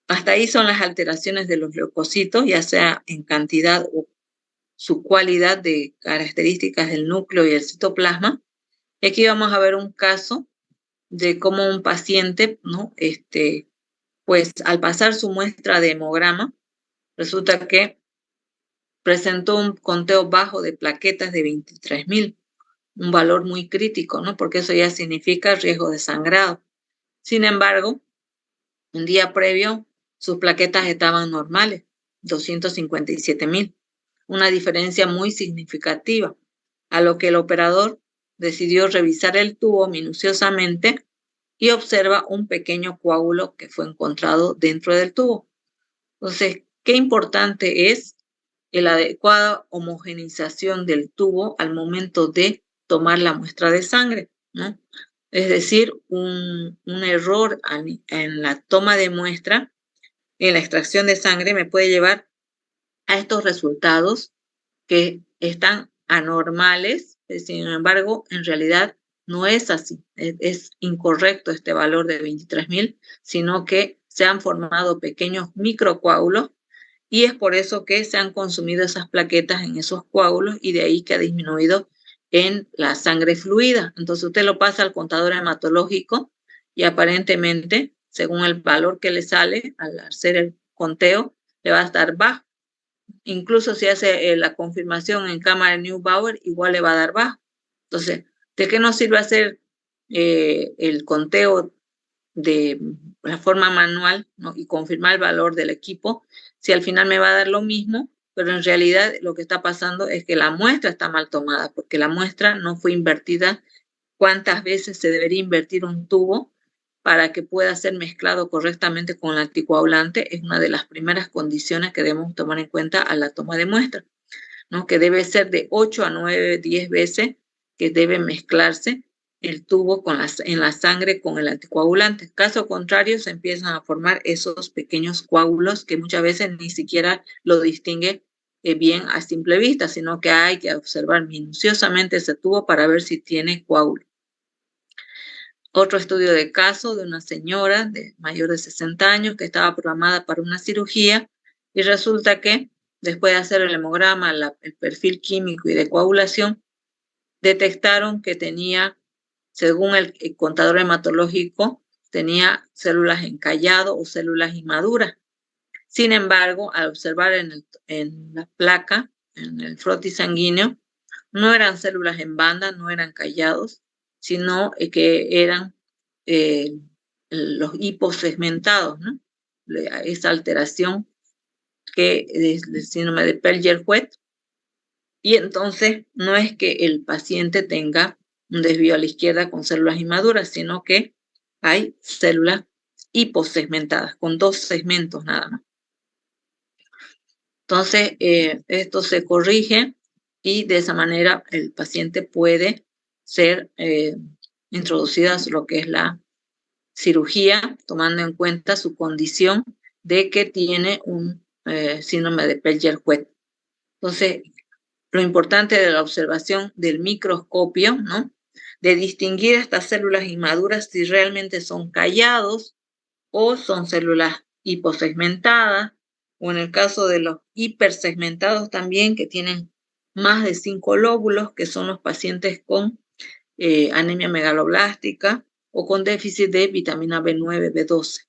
Hasta ahí son las alteraciones de los leucocitos, ya sea en cantidad o su cualidad de características del núcleo y el citoplasma. Y aquí vamos a ver un caso de cómo un paciente, ¿no? Pues al pasar su muestra de hemograma, resulta que presentó un conteo bajo de plaquetas de 23.000, un valor muy crítico, ¿no? Porque eso ya significa riesgo de sangrado. Sin embargo, un día previo, sus plaquetas estaban normales, 257.000, una diferencia muy significativa, a lo que el operador decidió revisar el tubo minuciosamente y observa un pequeño coágulo que fue encontrado dentro del tubo. Entonces, qué importante es la adecuada homogeneización del tubo al momento de tomar la muestra de sangre, ¿no? Es decir, un error en la toma de muestra, en la extracción de sangre, me puede llevar a estos resultados que están anormales, sin embargo, en realidad no es así, es incorrecto este valor de 23.000, sino que se han formado pequeños microcoágulos y es por eso que se han consumido esas plaquetas en esos coágulos y de ahí que ha disminuido en la sangre fluida. Entonces usted lo pasa al contador hematológico y aparentemente, según el valor que le sale al hacer el conteo, le va a estar bajo. Incluso si hace la confirmación en cámara de Neubauer, igual le va a dar bajo. Entonces, ¿de qué nos sirve hacer el conteo de la forma manual, ¿no? Y confirmar el valor del equipo, si al final me va a dar lo mismo, pero en realidad lo que está pasando es que la muestra está mal tomada, porque la muestra no fue invertida cuántas veces se debería invertir un tubo para que pueda ser mezclado correctamente con el anticoagulante. Es una de las primeras condiciones que debemos tomar en cuenta a la toma de muestra, ¿no? Que debe ser de 8 a 9, 10 veces que debe mezclarse el tubo en la sangre con el anticoagulante. Caso contrario, se empiezan a formar esos pequeños coágulos que muchas veces ni siquiera lo distingue bien a simple vista, sino que hay que observar minuciosamente ese tubo para ver si tiene coágulo. Otro estudio de caso de una señora de mayor de 60 años que estaba programada para una cirugía y resulta que después de hacer el hemograma, el perfil químico y de coagulación, detectaron que tenía, según el contador hematológico, tenía células encallado o células inmaduras. Sin embargo, al observar en la placa, en el frotis sanguíneo, no eran células en banda, no eran callados, sino que eran los hiposegmentados, ¿no? Esa alteración que es el síndrome de Pellier-Huet. Y entonces no es que el paciente tenga un desvío a la izquierda con células inmaduras, sino que hay células hiposegmentadas, con 2 segmentos nada más. Entonces, esto se corrige y de esa manera el paciente puede ser introducido a lo que es la cirugía, tomando en cuenta su condición de que tiene un síndrome de Pellier-Huet. Entonces, lo importante de la observación del microscopio, ¿no? De distinguir estas células inmaduras si realmente son callados o son células hiposegmentadas, o en el caso de los hipersegmentados también, que tienen más de 5 lóbulos, que son los pacientes con anemia megaloblástica o con déficit de vitamina B9, B12.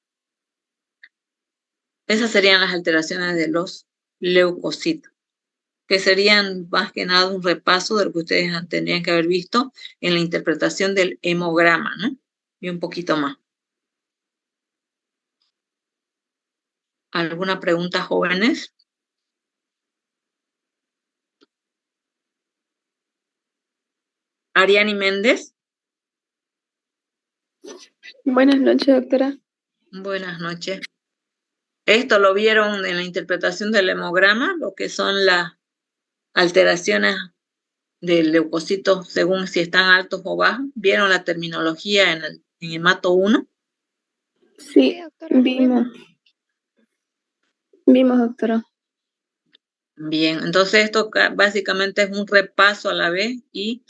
Esas serían las alteraciones de los leucocitos, que serían más que nada un repaso de lo que ustedes tendrían que haber visto en la interpretación del hemograma, ¿no? Y un poquito más. ¿Alguna pregunta, jóvenes? Ariani Méndez. Buenas noches, doctora. Buenas noches. Esto lo vieron en la interpretación del hemograma, lo que son las alteraciones del leucocito según si están altos o bajos. ¿Vieron la terminología en el hemato 1? Sí, vimos. Vimos, doctora. Bien, entonces esto básicamente es un repaso a la vez y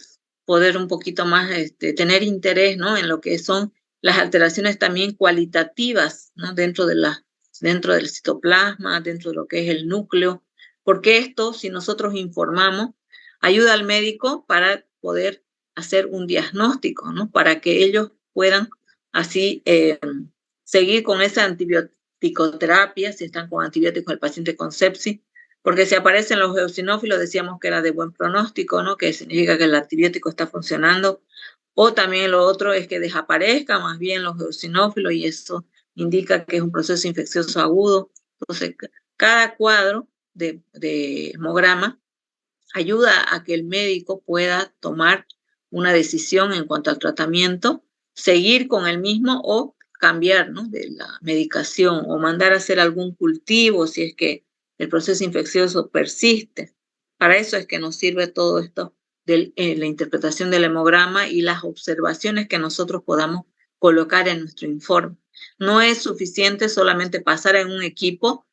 poder un poquito más tener interés, ¿no? En lo que son las alteraciones también cualitativas, ¿no? Dentro del citoplasma, dentro de lo que es el núcleo, porque esto, si nosotros informamos, ayuda al médico para poder hacer un diagnóstico, ¿no? Para que ellos puedan así seguir con esa antibiótico-terapia, si están con antibióticos el paciente con sepsis, porque si aparecen los eosinófilos decíamos que era de buen pronóstico, ¿no? Que significa que el antibiótico está funcionando. O también lo otro es que desaparezcan más bien los eosinófilos y eso indica que es un proceso infeccioso agudo. Entonces, cada cuadro de hemograma ayuda a que el médico pueda tomar una decisión en cuanto al tratamiento, seguir con el mismo o cambiar, ¿no? De la medicación o mandar a hacer algún cultivo si es que el proceso infeccioso persiste. Para eso es que nos sirve todo esto de la interpretación del hemograma y las observaciones que nosotros podamos colocar en nuestro informe. No es suficiente solamente pasar en un equipo,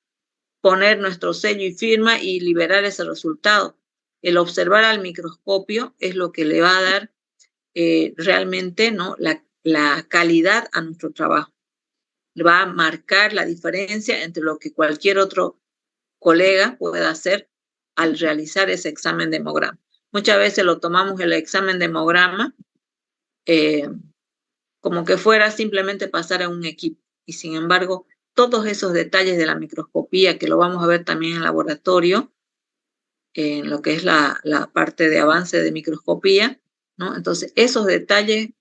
poner nuestro sello y firma y liberar ese resultado. El observar al microscopio es lo que le va a dar realmente, ¿no? la calidad a nuestro trabajo. Va a marcar la diferencia entre lo que cualquier otro colega pueda hacer al realizar ese examen de hemograma. Muchas veces lo tomamos el examen de hemograma como que fuera simplemente pasar a un equipo. Y sin embargo, todos esos detalles de la microscopía, que lo vamos a ver también en el laboratorio, en lo que es la parte de avance de microscopía, ¿no? Entonces, esos detalles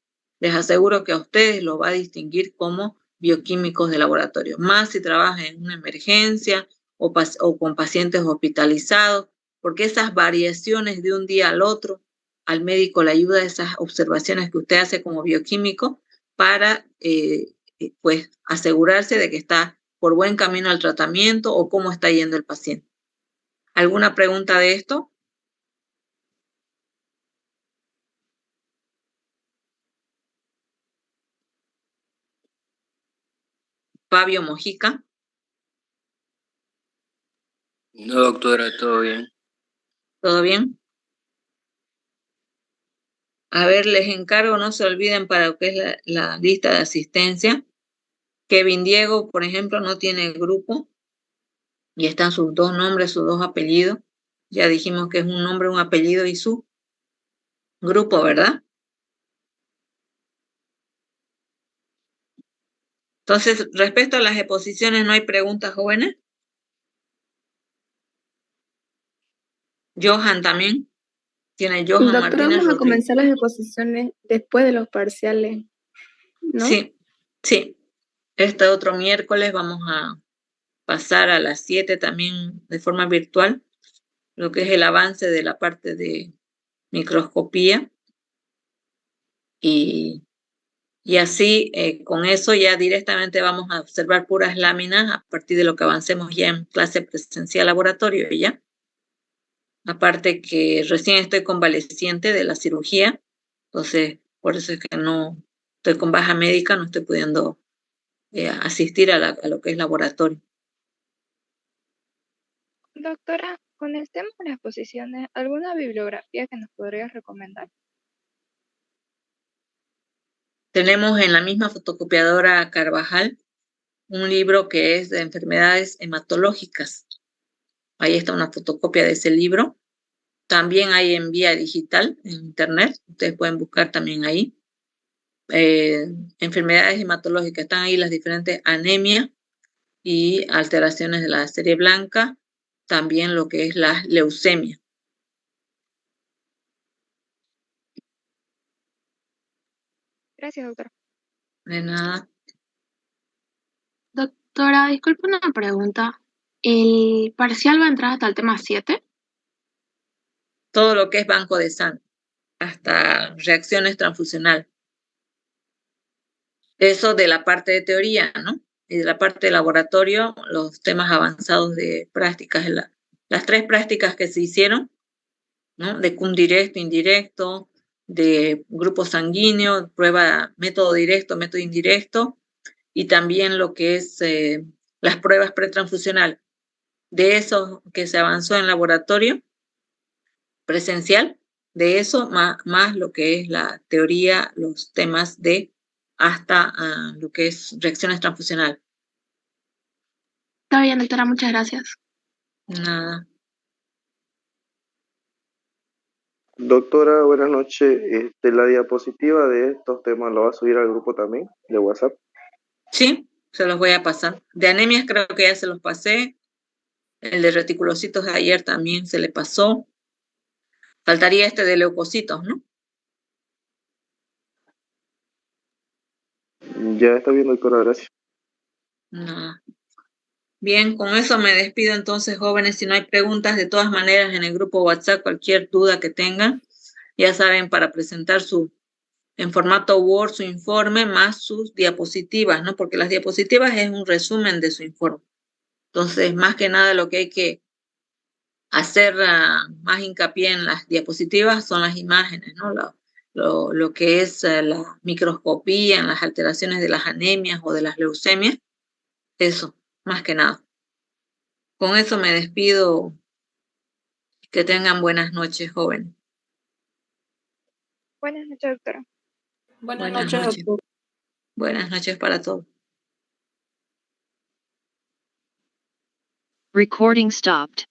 les aseguro que a ustedes los va a distinguir como bioquímicos de laboratorio, más si trabajan en una emergencia o con pacientes hospitalizados, porque esas variaciones de un día al otro, al médico le ayuda esas observaciones que usted hace como bioquímico para pues asegurarse de que está por buen camino al tratamiento o cómo está yendo el paciente. ¿Alguna pregunta de esto? Fabio Mojica. No, doctora, todo bien. ¿Todo bien? A ver, les encargo, no se olviden para lo que es la lista de asistencia. Kevin Diego, por ejemplo, no tiene grupo y están sus dos nombres, sus dos apellidos. Ya dijimos que es un nombre, un apellido y su grupo, ¿verdad? Entonces, respecto a las exposiciones, ¿no hay preguntas, jóvenes? Johan también. Tiene Johan Doctora, Martínez vamos a Rodríguez. comenzar las exposiciones después de los parciales, ¿no? Sí, sí. Este otro miércoles vamos a pasar a las 7 también de forma virtual, lo que es el avance de la parte de microscopía. Y así, con eso ya directamente vamos a observar puras láminas a partir de lo que avancemos ya en clase presencial laboratorio, ¿ya? Aparte que recién estoy convaleciente de la cirugía, entonces por eso es que no estoy con baja médica, no estoy pudiendo asistir a lo que es laboratorio. Doctora, con el tema de las exposiciones, ¿alguna bibliografía que nos podrías recomendar? Tenemos en la misma fotocopiadora Carvajal un libro que es de enfermedades hematológicas. Ahí está una fotocopia de ese libro. También hay en vía digital, en internet, ustedes pueden buscar también ahí. Enfermedades hematológicas, están ahí las diferentes anemias y alteraciones de la serie blanca, también lo que es la leucemia. Gracias, doctora. De nada. Doctora, disculpe una pregunta. ¿El parcial va a entrar hasta el tema 7? Todo lo que es banco de sangre, hasta reacciones transfusionales. Eso de la parte de teoría, ¿no? Y de la parte de laboratorio, los temas avanzados de prácticas, las 3 prácticas que se hicieron, ¿no? De CUM directo, indirecto, de grupo sanguíneo, prueba, método directo, método indirecto, y también lo que es las pruebas pretransfusionales. De eso que se avanzó en laboratorio presencial, de eso más lo que es la teoría, los temas de hasta lo que es reacciones transfusionales. Está bien, doctora, muchas gracias. Nada. Doctora, buenas noches. La diapositiva de estos temas la va a subir al grupo también de WhatsApp. Sí, se los voy a pasar. De anemias creo que ya se los pasé. El de reticulocitos de ayer también se le pasó. Faltaría este de leucocitos, ¿no? Ya está bien, doctora, gracias. Nada. Bien, con eso me despido entonces, jóvenes. Si no hay preguntas, de todas maneras, en el grupo WhatsApp, cualquier duda que tengan, ya saben, para presentar en formato Word su informe más sus diapositivas, ¿no? Porque las diapositivas es un resumen de su informe. Entonces, más que nada, lo que hay que hacer más hincapié en las diapositivas son las imágenes, ¿no? Lo que es la microscopía, en las alteraciones de las anemias o de las leucemias, eso, más que nada. Con eso me despido. Que tengan buenas noches, jóvenes. Buenas noches, doctora. Buenas noches, doctor. Buenas noches para todos. Recording stopped.